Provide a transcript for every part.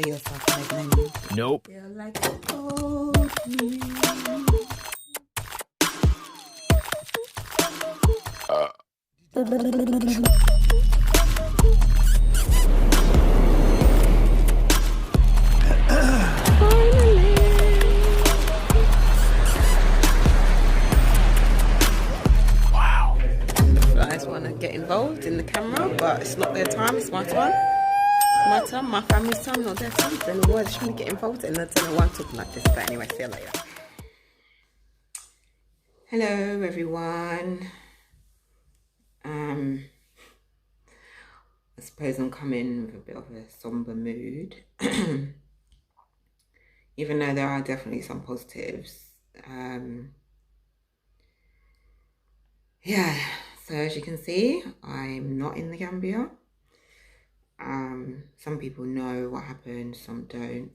yourself pregnant. Nope. Feel like old me. Guys want to get involved in the camera, but it's not their time, it's my time. It's my time, my family's time, not their time. Then why are they trying to get involved in? I don't know why I'm talking like this, but anyway, see you later. Hello everyone. I suppose I'm coming with a bit of a somber mood. Even though there are definitely some positives. Yeah, so as you can see, I'm not in the Gambia. Some people know what happened, some don't.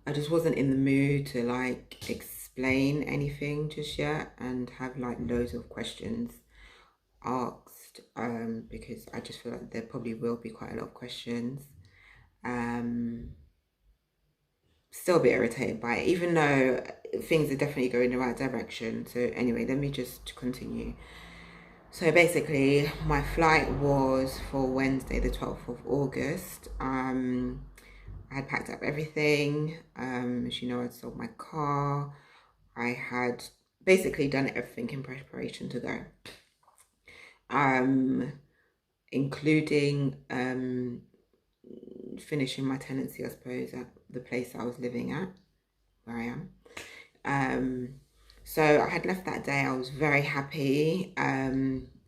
I just wasn't in the mood to like explain anything just yet and have like loads of questions asked, because I just feel like there probably will be quite a lot of questions. Still a bit irritated by it, even though things are definitely going in the right direction. So anyway, let me just continue. So basically, my flight was for Wednesday, the 12th of August. I had packed up everything. As you know, I'd sold my car. I had basically done everything in preparation to go. Including finishing my tenancy, I suppose, at the place I was living at, where I am. So I had left that day. I was very happy,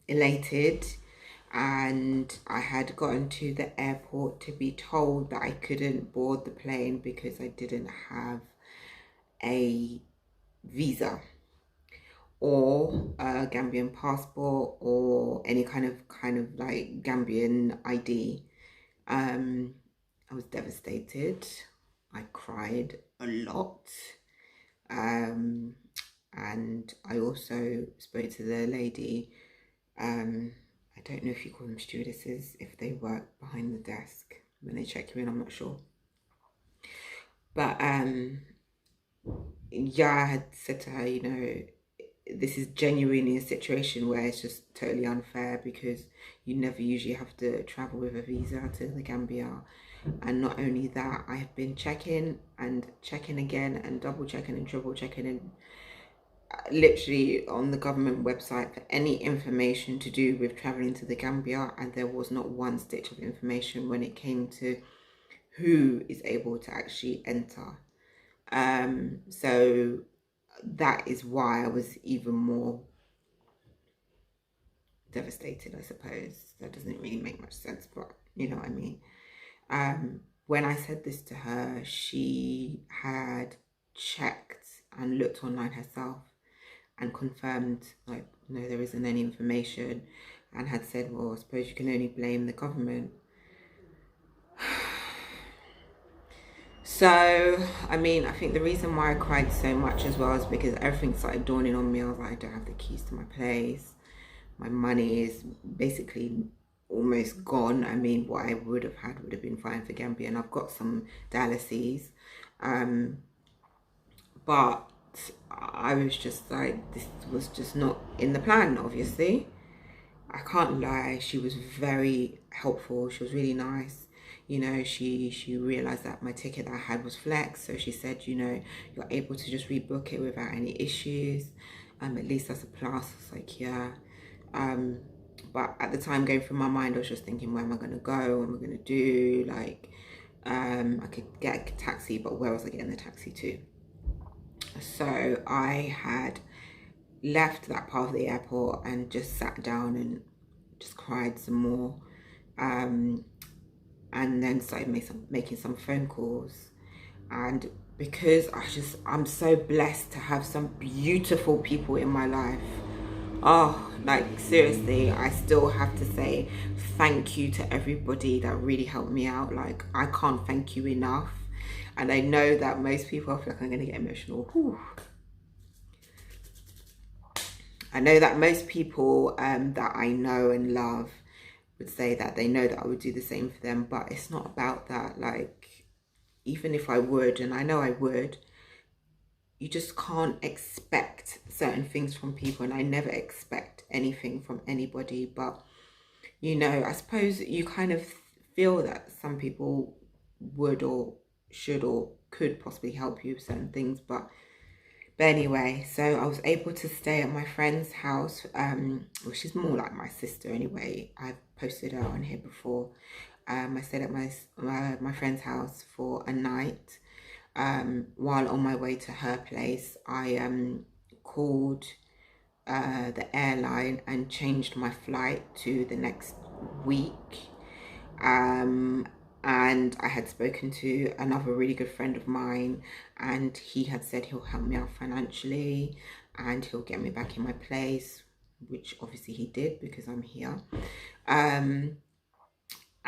elated, and I had gotten to the airport to be told that I couldn't board the plane because I didn't have a visa or a Gambian passport or any kind of like Gambian ID. I was devastated. I cried a lot. And I also spoke to the lady. I don't know if you call them stewardesses, if they work behind the desk when they check you in, I'm not sure. But yeah, I had said to her, you know, this is genuinely a situation where it's just totally unfair because you never usually have to travel with a visa to the Gambia. And not only that, I have been checking and checking again and double checking and triple checking and literally on the government website for any information to do with traveling to the Gambia, and there was not one stitch of information when it came to who is able to actually enter. So that is why I was even more devastated, I suppose. That doesn't really make much sense, but you know what I mean. When I said this to her, she had checked and looked online herself and confirmed, like, no, there isn't any information, and had said, well, I suppose you can only blame the government. So, I mean, I think the reason why I cried so much as well is because everything started dawning on me. I was like, I don't have the keys to my place. My money is basically almost gone. I mean, what I would have had would have been fine for Gambia, and I've got some dialyses. But I was just like, this was just not in the plan, obviously. I can't lie, she was very helpful. She was really nice. You know, she realized that my ticket that I had was flex, so she said, you know, you're able to just rebook it without any issues. At least that's a plus. I was like, yeah. But at the time, going through my mind, I was just thinking, where am I gonna go? What am I gonna do? Like, I could get a taxi, but where was I getting the taxi to? So I had left that part of the airport and just sat down and just cried some more, and then started making some phone calls. And because I'm so blessed to have some beautiful people in my life. Oh, like seriously, I still have to say thank you to everybody that really helped me out. Like, I can't thank you enough. And I know that most people, I feel like I'm gonna get emotional. Whew. I know that most people that I know and love would say that they know that I would do the same for them, but it's not about that. Like, even if I would, and I know I would, you just can't expect certain things from people, and I never expect anything from anybody. But you know, I suppose you kind of feel that some people would or should or could possibly help you with certain things. But anyway, so I was able to stay at my friend's house, which is more like my sister anyway. I've posted her on here before. I stayed at my friend's house for a night. While on my way to her place, I called the airline and changed my flight to the next week. And I had spoken to another really good friend of mine, and he had said he'll help me out financially and he'll get me back in my place, which obviously he did because I'm here.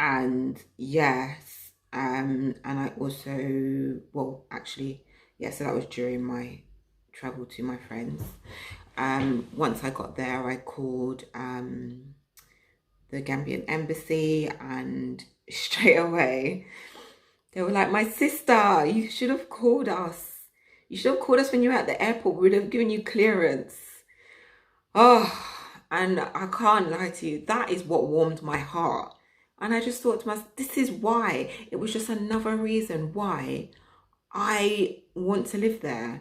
And yes, and I also, well, actually, yeah, so that was during my travel to my friends. Once I got there, I called the Gambian embassy, and straight away they were like, my sister, you should have called us. You should have called us when you were at the airport. We would have given you clearance. Oh, and I can't lie to you, that is what warmed my heart. And I just thought to myself, this is why. It was just another reason why I want to live there.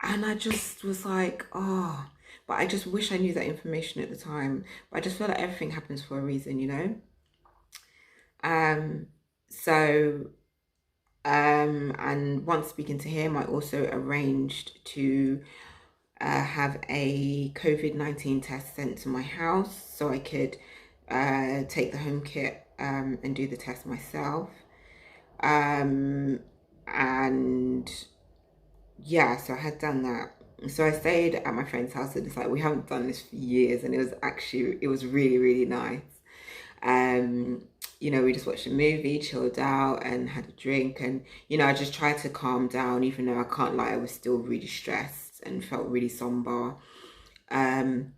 And I just was like, oh, but I just wish I knew that information at the time. But I just feel like everything happens for a reason, you know? And once speaking to him, I also arranged to have a COVID-19 test sent to my house so I could take the home kit and do the test myself. And yeah, so I had done that. So I stayed at my friend's house, and it's like, we haven't done this for years, and it was really, really nice. You know, we just watched a movie, chilled out and had a drink, and you know, I just tried to calm down, even though I can't lie, I was still really stressed and felt really somber. But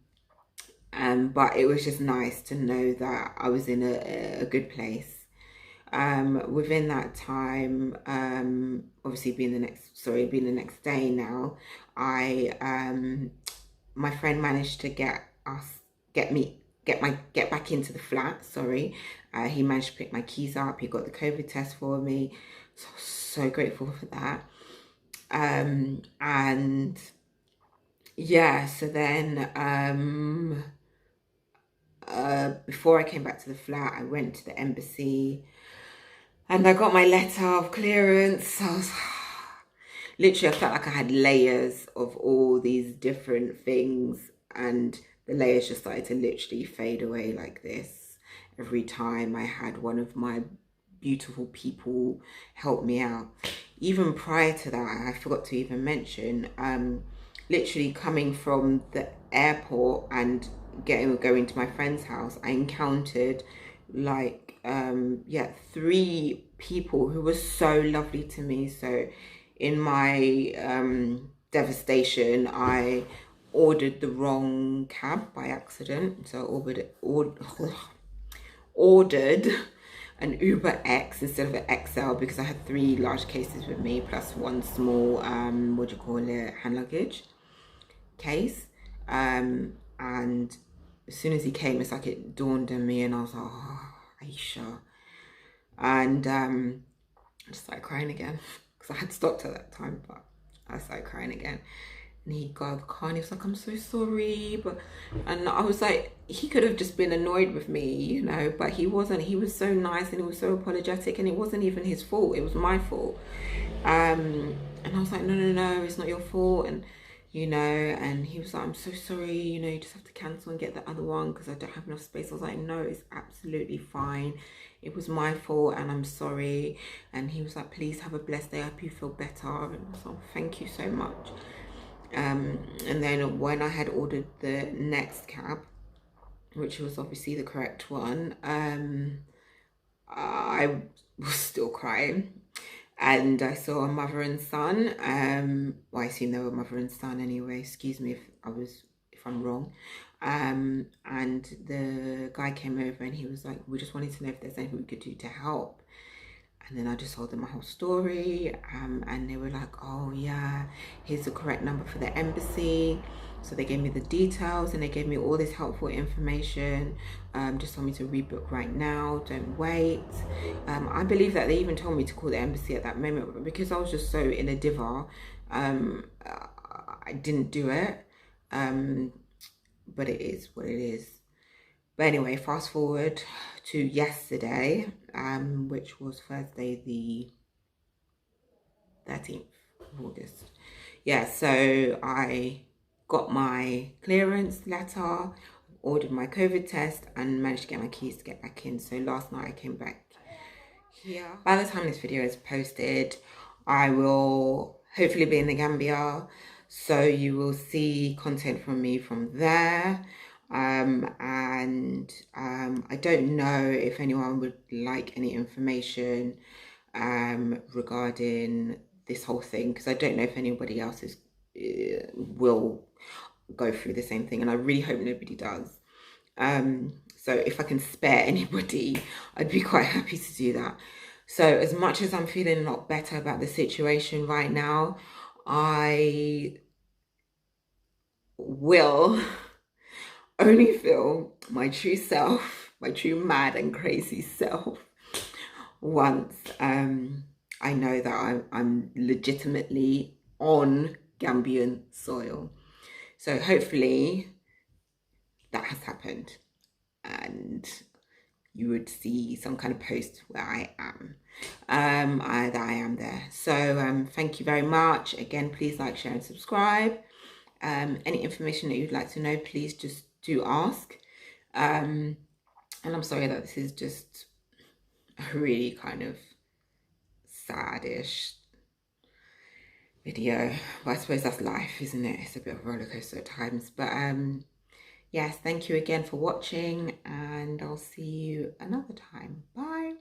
it was just nice to know that I was in a good place. Within that time, obviously being the next day now, my friend managed to get back into the flat. Sorry, he managed to pick my keys up. He got the COVID test for me. So grateful for that. And yeah, so then before I came back to the flat, I went to the embassy and I got my letter of clearance. Literally, I felt like I had layers of all these different things, and the layers just started to literally fade away like this. Every time I had one of my beautiful people help me out. Even prior to that, I forgot to even mention, literally coming from the airport and going to my friend's house, I encountered like 3 people who were so lovely to me. So in my devastation, I ordered the wrong cab by accident. So I ordered an Uber X instead of an XL because I had 3 large cases with me plus 1 small hand luggage case. And as soon as he came, it's like it dawned on me, and I was like, oh, Aisha. And I just started crying again because I had stopped at that time, but I started crying again. And he got out of the car and he was like, I'm so sorry. And I was like, he could have just been annoyed with me, you know, but he wasn't. He was so nice and he was so apologetic, and it wasn't even his fault. It was my fault. And I was like, no, it's not your fault. And you know, and he was like, I'm so sorry, you know, you just have to cancel and get the other one because I don't have enough space. I was like, no, it's absolutely fine. It was my fault and I'm sorry. And he was like, please have a blessed day. I hope you feel better. And I was like, thank you so much. And then when I had ordered the next cab, which was obviously the correct one, I was still crying. And I saw a mother and son. Well, I assume they were mother and son anyway. Excuse me if I'm wrong. And the guy came over and he was like, we just wanted to know if there's anything we could do to help. And then I just told them my whole story, and they were like, oh yeah, here's the correct number for the embassy. So they gave me the details and they gave me all this helpful information. Just told me to rebook right now, don't wait. I believe that they even told me to call the embassy at that moment, but because I was just so in a diva, I didn't do it. But it is what it is. But anyway, fast forward to yesterday, which was Thursday the 13th of August. Yeah, so I got my clearance letter, ordered my COVID test, and managed to get my keys to get back in. So last night I came back here. By the time this video is posted, I will hopefully be in the Gambia. So you will see content from me from there. I don't know if anyone would like any information regarding this whole thing, because I don't know if anybody else will go through the same thing, and I really hope nobody does. So if I can spare anybody, I'd be quite happy to do that. So as much as I'm feeling a lot better about the situation right now, I will only feel my true self, my true mad and crazy self, once I know that I'm legitimately on Gambian soil. So hopefully that has happened and you would see some kind of post where I am, that I am there. So thank you very much. Again, please like, share and subscribe. Any information that you'd like to know, please just do ask. And I'm sorry that this is just a really kind of sad-ish video, but I suppose that's life, isn't it? It's a bit of a roller coaster at times. But yes, thank you again for watching, and I'll see you another time. Bye.